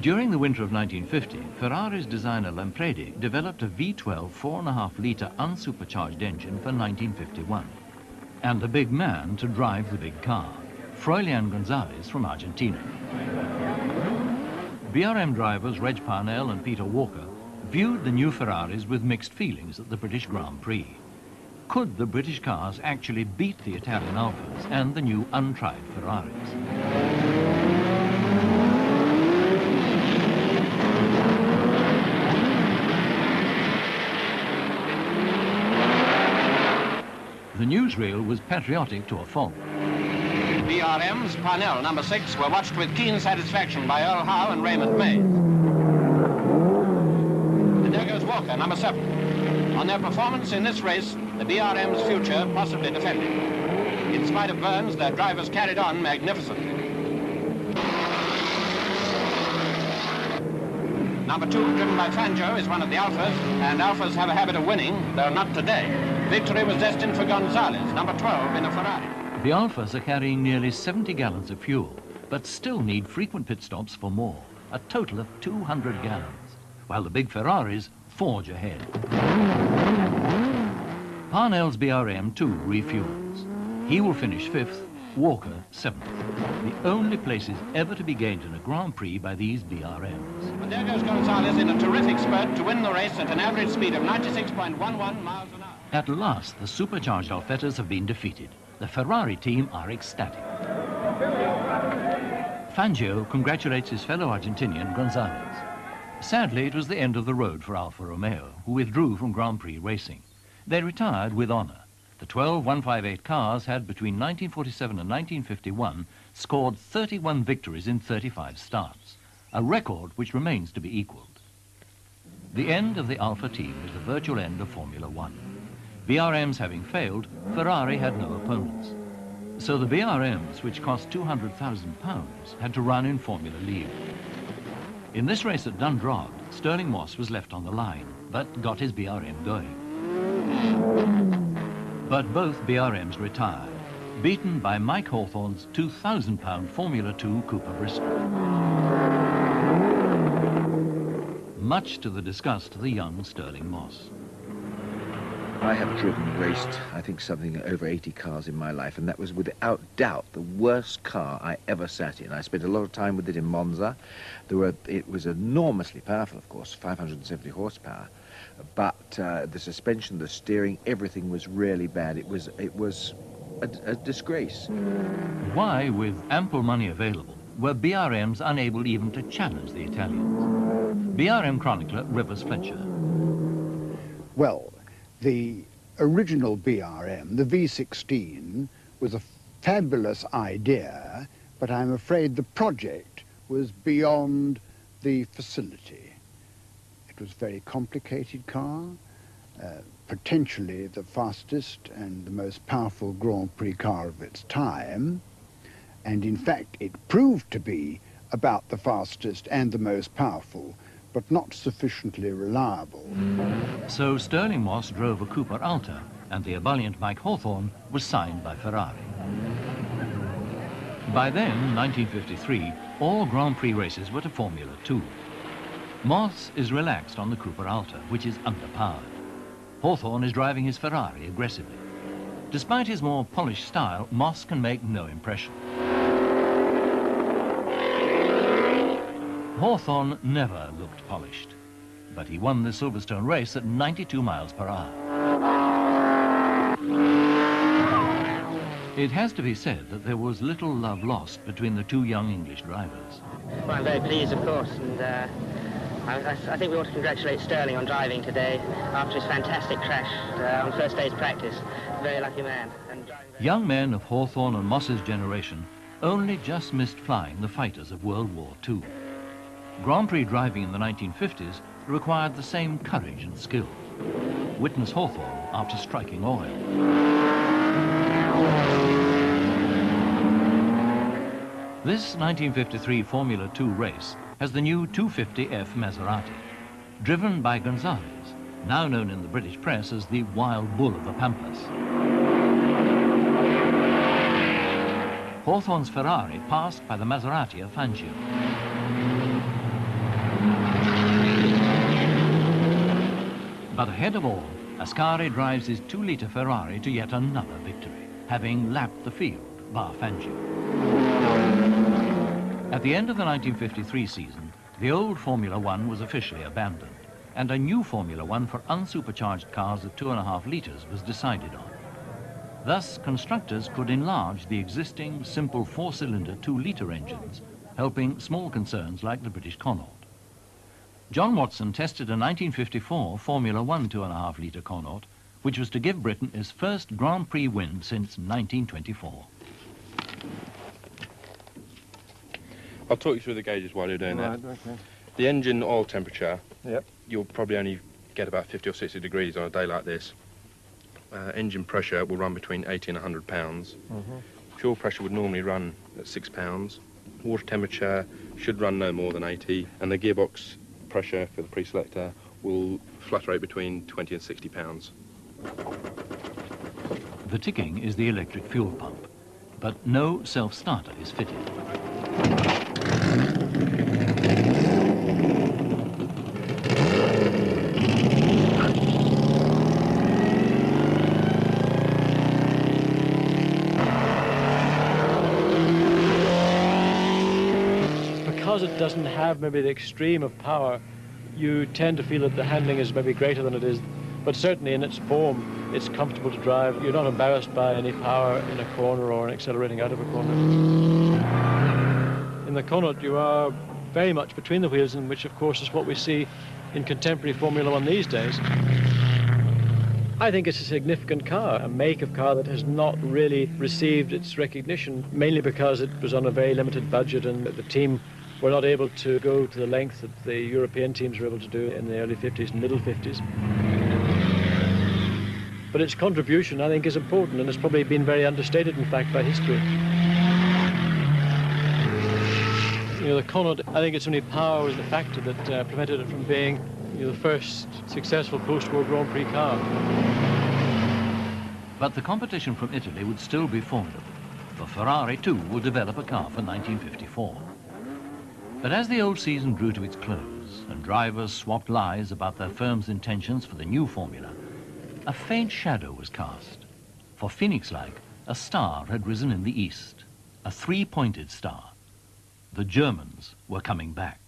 During the winter of 1950, Ferrari's designer Lampredi developed a V12 4.5-litre unsupercharged engine for 1951, and a big man to drive the big car, Froilan Gonzalez from Argentina. BRM drivers Reg Parnell and Peter Walker viewed the new Ferraris with mixed feelings at the British Grand Prix. Could the British cars actually beat the Italian Alfas and the new untried Ferraris? The newsreel was patriotic to a fault. BRM's Parnell, number 6, were watched with keen satisfaction by Earl Howe and Raymond Mays. And there goes Walker, number 7. On their performance in this race, the BRM's future possibly defended. In spite of burns, their drivers carried on magnificently. Number 2, driven by Fangio, is one of the Alfas, and Alfas have a habit of winning, though not today. Victory was destined for Gonzalez, number 12, in a Ferrari. The Alfas are carrying nearly 70 gallons of fuel, but still need frequent pit stops for more, a total of 200 gallons, while the big Ferraris forge ahead. Parnell's BRM too refuels. He will finish 5th, Walker 7th. The only places ever to be gained in a Grand Prix by these BRMs. And there goes Gonzalez in a terrific spurt to win the race at an average speed of 96.11 miles an hour. At last, the supercharged Alfettas have been defeated. The Ferrari team are ecstatic. Fangio congratulates his fellow Argentinian Gonzalez. Sadly, it was the end of the road for Alfa Romeo, who withdrew from Grand Prix racing. They retired with honour. The 12 158 cars had, between 1947 and 1951, scored 31 victories in 35 starts, a record which remains to be equalled. The end of the Alfa team was the virtual end of Formula One. BRMs having failed, Ferrari had no opponents. So the BRMs, which cost £200,000, had to run in Formula League. In this race at Dundrod, Stirling Moss was left on the line, but got his BRM going. But both BRMs retired, beaten by Mike Hawthorne's £2,000 Formula 2 Cooper Bristol. Much to the disgust of the young Stirling Moss. I have raced, I think, something over 80 cars in my life, and that was without doubt the worst car I ever sat in. I spent a lot of time with it in Monza. It was enormously powerful, of course, 570 horsepower, but the suspension, the steering, everything was really bad. It was a disgrace. Why, with ample money available, were BRMs unable even to challenge the Italians? BRM chronicler Rivers Fletcher. Well, the original BRM, the V16, was a fabulous idea, but I'm afraid the project was beyond the facility. It was a very complicated car, potentially the fastest and the most powerful Grand Prix car of its time, and in fact it proved to be about the fastest and the most powerful, but not sufficiently reliable. So Stirling Moss drove a Cooper Alta, and the ebullient Mike Hawthorne was signed by Ferrari. By then, 1953, all Grand Prix races were to Formula 2. Moss is relaxed on the Cooper Alta, which is underpowered. Hawthorne is driving his Ferrari aggressively. Despite his more polished style, Moss can make no impression. Hawthorne never looked polished, but he won the Silverstone race at 92 miles per hour. It has to be said that there was little love lost between the two young English drivers. Well, I'm very pleased, of course, and I think we ought to congratulate Stirling on driving today after his fantastic crash on first day's practice. Very lucky man. And young men of Hawthorne and Moss's generation only just missed flying the fighters of World War II. Grand Prix driving in the 1950s required the same courage and skill. Witness Hawthorne after striking oil. This 1953 Formula 2 race has the new 250F Maserati, driven by Gonzalez, now known in the British press as the Wild Bull of the Pampas. Hawthorne's Ferrari passed by the Maserati of Fangio. But ahead of all, Ascari drives his 2-litre Ferrari to yet another victory, having lapped the field, bar Fangio. At the end of the 1953 season, the old Formula One was officially abandoned, and a new Formula One for unsupercharged cars at 2.5 litres was decided on. Thus, constructors could enlarge the existing simple 4-cylinder 2-litre engines, helping small concerns like the British Connaught. John Watson tested a 1954 Formula One 2.5 litre Connaught, which was to give Britain its first Grand Prix win since 1924. I'll talk you through the gauges while you're doing that. Okay. The engine oil temperature, Yep. you'll probably only get about 50 or 60 degrees on a day like this. Engine pressure will run between 80 and 100 pounds. Fuel pressure would normally run at 6 pounds. Water temperature should run no more than 80, and the gearbox pressure for the pre-selector will fluctuate between 20 and 60 pounds. The ticking is the electric fuel pump, but no self-starter is fitted. Because it doesn't have maybe the extreme of power, you tend to feel that the handling is maybe greater than it is, but certainly in its form, it's comfortable to drive. You're not embarrassed by any power in a corner or an accelerating out of a corner. In the Connaught, you are very much between the wheels, and which of course is what we see in contemporary Formula One these days. I think it's a significant car, a make of car that has not really received its recognition, mainly because it was on a very limited budget and the team were not able to go to the length that the European teams were able to do in the early 50s and middle 50s. But its contribution, I think, is important, and it's probably been very understated, in fact, by history. You know, the Connaught, I think its only power was the factor that prevented it from being, you know, the first successful post-war Grand Prix car. But the competition from Italy would still be formidable, for Ferrari too would develop a car for 1954. But as the old season drew to its close and drivers swapped lies about their firm's intentions for the new formula, a faint shadow was cast. For Phoenix-like, a star had risen in the east, a 3-pointed star. The Germans were coming back.